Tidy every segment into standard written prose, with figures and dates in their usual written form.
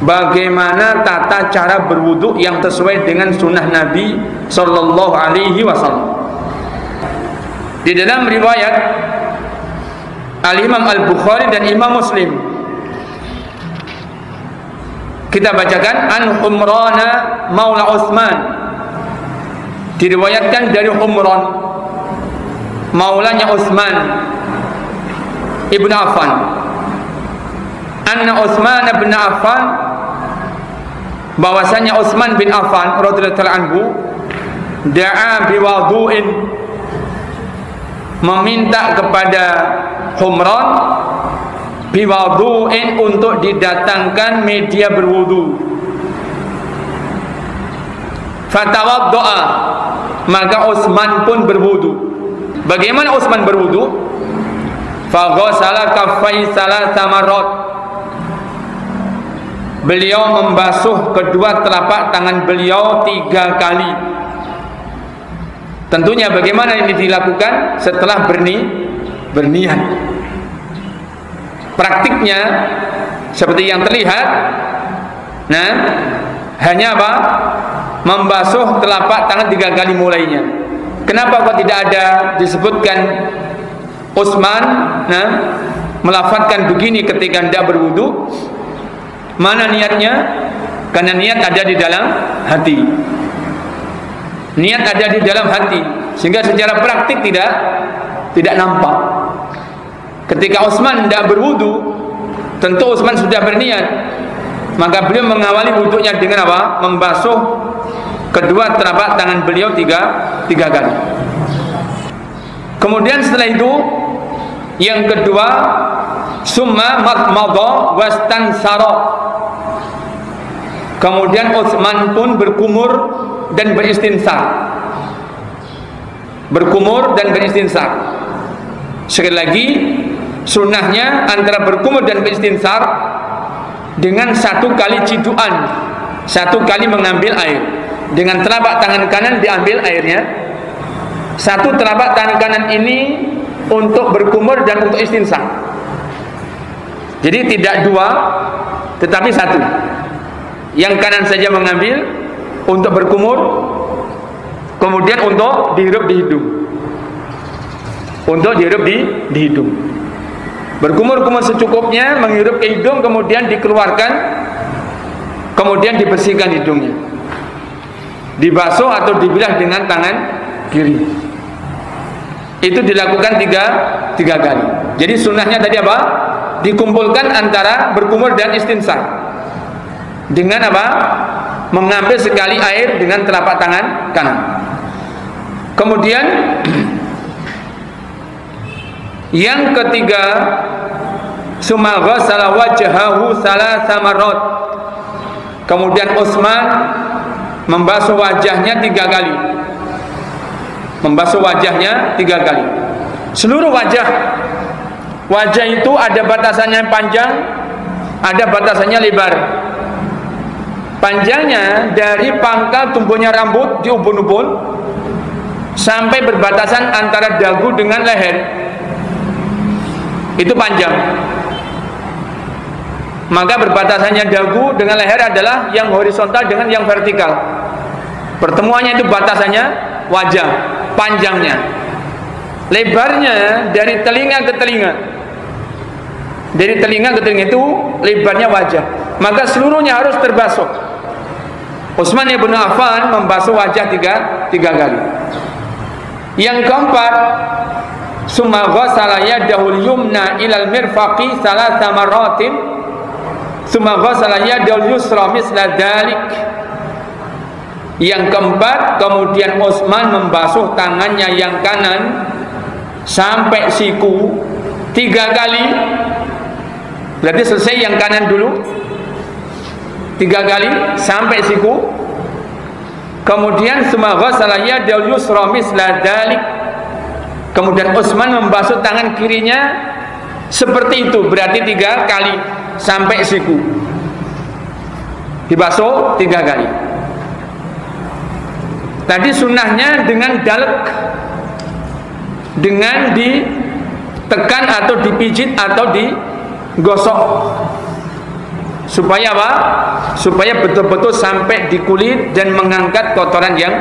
bagaimana tata cara berwudu yang sesuai dengan sunnah Nabi Sallallahu Alaihi Wasallam. Di dalam riwayat Al-Imam Al-Bukhari dan Imam Muslim, kita bacakan an Humrana Maula Utsman, diriwayatkan dari Humran maulanya Utsman Ibn Affan, anna Utsman bin Affan, bahwasanya Utsman bin Affan radhiyallahu anhu da'a biwudu'in, meminta kepada Humran biwudu'in, untuk didatangkan media berwudu. Fatawaddo'a, maka Utsman pun berwudu. Bagaimana Utsman berwudu? Faghasala kaffai salasa marrat, beliau membasuh kedua telapak tangan beliau 3 kali. Tentunya bagaimana ini dilakukan? Setelah berniat. Praktiknya seperti yang terlihat, nah, hanya apa? Membasuh telapak tangan 3 kali mulainya. Kenapa kok tidak ada disebutkan Utsman melafadzkan begini ketika hendak berwudu? Mana niatnya? Karena niat ada di dalam hati. Niat ada di dalam hati, sehingga secara praktik tidak nampak. Ketika Utsman hendak berwudu, tentu Utsman sudah berniat, maka beliau mengawali wudunya dengan apa? Membasuh kedua telapak tangan beliau 3 kali. Kemudian setelah itu yang kedua, summa madmadha wastansara, kemudian Utsman pun berkumur dan beristinsar. Berkumur dan beristinsar. Sekali lagi, sunnahnya antara berkumur dan beristinsar dengan 1 kali cidukan, 1 kali mengambil air. Dengan telapak tangan kanan diambil airnya. 1 telapak tangan kanan ini untuk berkumur dan untuk istinsar. Jadi tidak 2, tetapi 1. Yang kanan saja mengambil untuk berkumur, kemudian untuk dihirup di hidung. Untuk dihirup di hidung. Berkumur-kumur secukupnya, menghirup ke hidung, kemudian dikeluarkan, kemudian dibersihkan hidungnya. Dibasuh atau dibilah dengan tangan kiri. Itu dilakukan 3 kali. Jadi sunnahnya tadi apa? Dikumpulkan antara berkumur dan istinsar. Dengan apa? Mengambil sekali air dengan telapak tangan kanan. Kemudian yang ketiga, summa ghassala wajhahu salasa marrat, kemudian Utsman membasuh wajahnya 3 kali. Membasuh wajahnya 3 kali. Seluruh wajah. Wajah itu ada batasannya panjang, ada batasannya lebar. Panjangnya dari pangkal tumbuhnya rambut di ubun-ubun sampai berbatasan antara dagu dengan leher. Itu panjang. Maka berbatasannya dagu dengan leher adalah yang horizontal dengan yang vertikal. Pertemuannya itu batasannya wajah, panjangnya. Lebarnya dari telinga ke telinga. Dari telinga ke telinga itu lebarnya wajah. Maka seluruhnya harus terbasuh. Utsman bin Affan membasuh wajah 3 kali. Yang keempat, summa ghassala yadahu al-yumna ilal mirfaqi salasa marratin, summa ghassala yadahu al-yusra misla dzalik. Yang keempat, kemudian Utsman membasuh tangannya yang kanan sampai siku 3 kali. Berarti selesai yang kanan dulu 3 kali sampai siku. Kemudian summa ghassala yadahu al-yusra misla dzalik. Kemudian Utsman membasuh tangan kirinya seperti itu, berarti 3 kali sampai siku. Dibasuh 3 kali. Tadi sunnahnya dengan dalek, dengan ditekan atau dipijit atau digosok. Supaya apa? Supaya betul-betul sampai di kulit dan mengangkat kotoran yang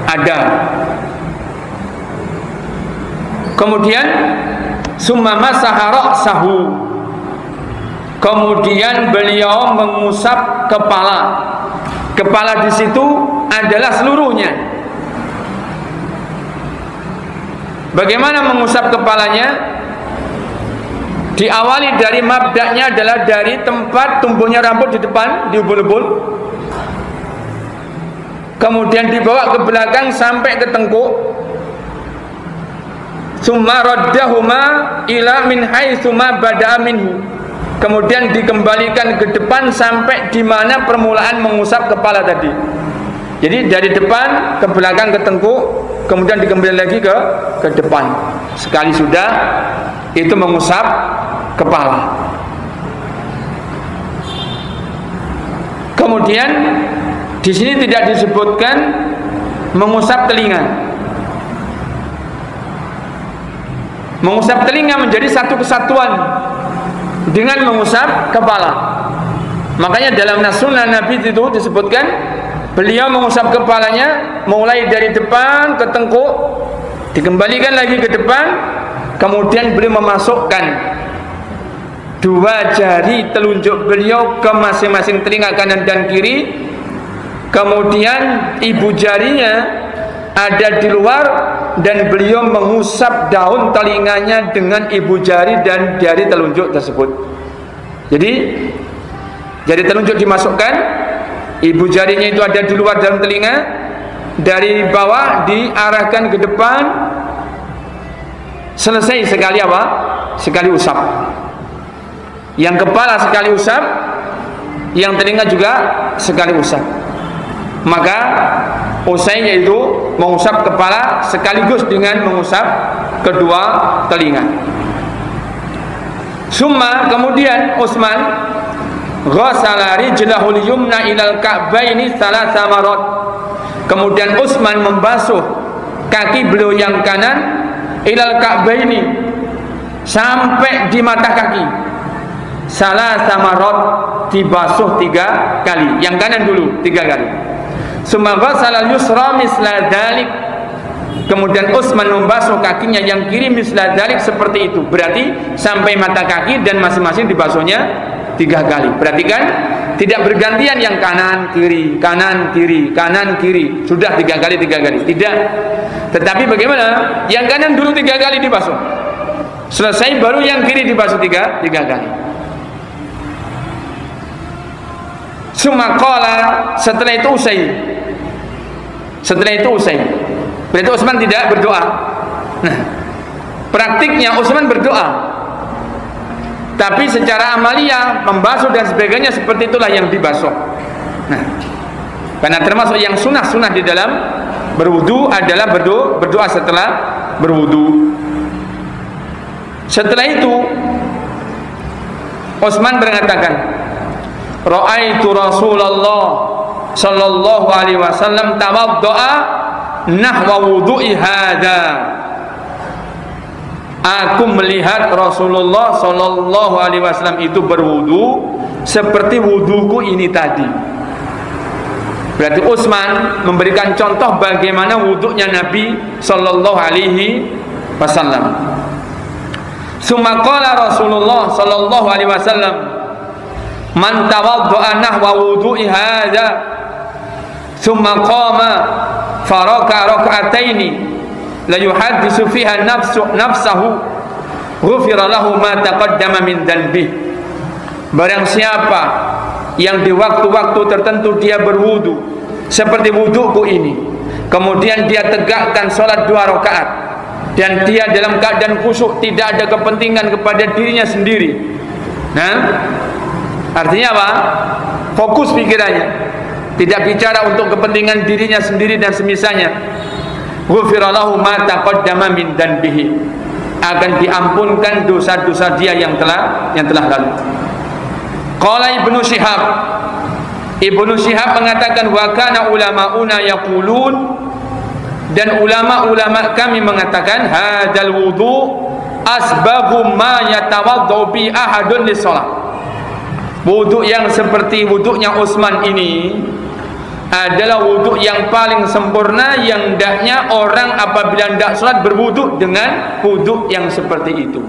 ada. Kemudian summa masaha ra'sahu, kemudian beliau mengusap kepala. Kepala di situ adalah seluruhnya. Bagaimana mengusap kepalanya? Diawali dari mabda'nya adalah dari tempat tumbuhnya rambut di depan, di ubul-ubul, kemudian dibawa ke belakang sampai ke tengkuk. Summa raddahuma ila min haitsu ma bada'a minhu, kemudian dikembalikan ke depan sampai di mana permulaan mengusap kepala tadi. Jadi dari depan ke belakang ke tengkuk, kemudian dikembalikan lagi ke depan. Sekali sudah itu mengusap kepala. Kemudian di sini tidak disebutkan mengusap telinga. Mengusap telinga menjadi satu kesatuan dengan mengusap kepala. Makanya dalam sunnah Nabi itu disebutkan beliau mengusap kepalanya mulai dari depan ke tengkuk, dikembalikan lagi ke depan, kemudian beliau memasukkan dua jari telunjuk beliau ke masing-masing telinga kanan dan kiri, kemudian ibu jarinya ada di luar dan beliau mengusap daun telinganya dengan ibu jari dan jari telunjuk tersebut. Jadi jari telunjuk dimasukkan, ibu jarinya itu ada di luar dalam telinga, dari bawah diarahkan ke depan, selesai sekali apa? Sekali usap. Yang kepala sekali usap, yang telinga juga sekali usap. Maka usainya itu mengusap kepala sekaligus dengan mengusap kedua telinga. Summa, kemudian Utsman ghassala rijlahul yumna ilal ka'baini thalatha marat. Kemudian Utsman membasuh kaki beliau yang kanan ilal ka'baini sampai di mata kaki. Thalatha marat, dibasuh 3 kali. Yang kanan dulu 3 kali. Summa ghassala al-yusra misla dzalik. Kemudian Utsman membasuh kakinya yang kiri misla dzalik, seperti itu. Berarti sampai mata kaki dan masing-masing dibasuhnya 3 kali. Perhatikan, tidak bergantian yang kanan kiri, kanan kiri, kanan kiri. Sudah 3 kali, 3 kali. Tidak. Tetapi bagaimana? Yang kanan dulu 3 kali dibasuh. Selesai baru yang kiri dibasuh 3 kali. Sumakala, setelah itu usai. Berarti Utsman tidak berdoa. Nah, praktiknya Utsman berdoa, tapi secara amalia membasuh dan sebagainya seperti itulah yang dibasuh. Nah, karena termasuk yang sunnah di dalam berwudu adalah berdoa setelah berwudu. Setelah itu Utsman mengatakan, ra'aitu Rasulullah sallallahu alaihi wasallam tawaddoa nahwa wudu'i hada. Aku melihat Rasulullah sallallahu alaihi wasallam itu berwudu seperti wuduku ini tadi. Berarti Utsman memberikan contoh bagaimana wudunya Nabi sallallahu alaihi wasallam. Summa qala Rasulullah sallallahu alaihi wasallam, man tawaddo'a nahwa wudu'i hadza thumma qama faraka rak'ataini la yuhaddisu fiha nafsahu ghufira lahu ma taqaddama min dhanbi. Barang siapa yang di waktu-waktu tertentu dia berwudu seperti wuduku ini, kemudian dia tegakkan salat 2 rakaat dan dia dalam keadaan khusyuk, tidak ada kepentingan kepada dirinya sendiri. Nah, artinya apa? Fokus pikirannya, tidak bicara untuk kepentingan dirinya sendiri dan semisalnya. Ghufira lahu ma taqaddama min dhanbihi, akan diampunkan dosa-dosa dia yang telah lalu. Qala Ibnu Syihab mengatakan, wa kana ulamauna yaqulun, dan ulama-ulama kami mengatakan, hadzal wudu asbabu ma yatawaddau bi ahadun lis-shalah. wuduk yang seperti wuduknya Utsman ini adalah wuduk yang paling sempurna, yang hendaknya orang apabila hendak sholat berwuduk dengan wuduk yang seperti itu.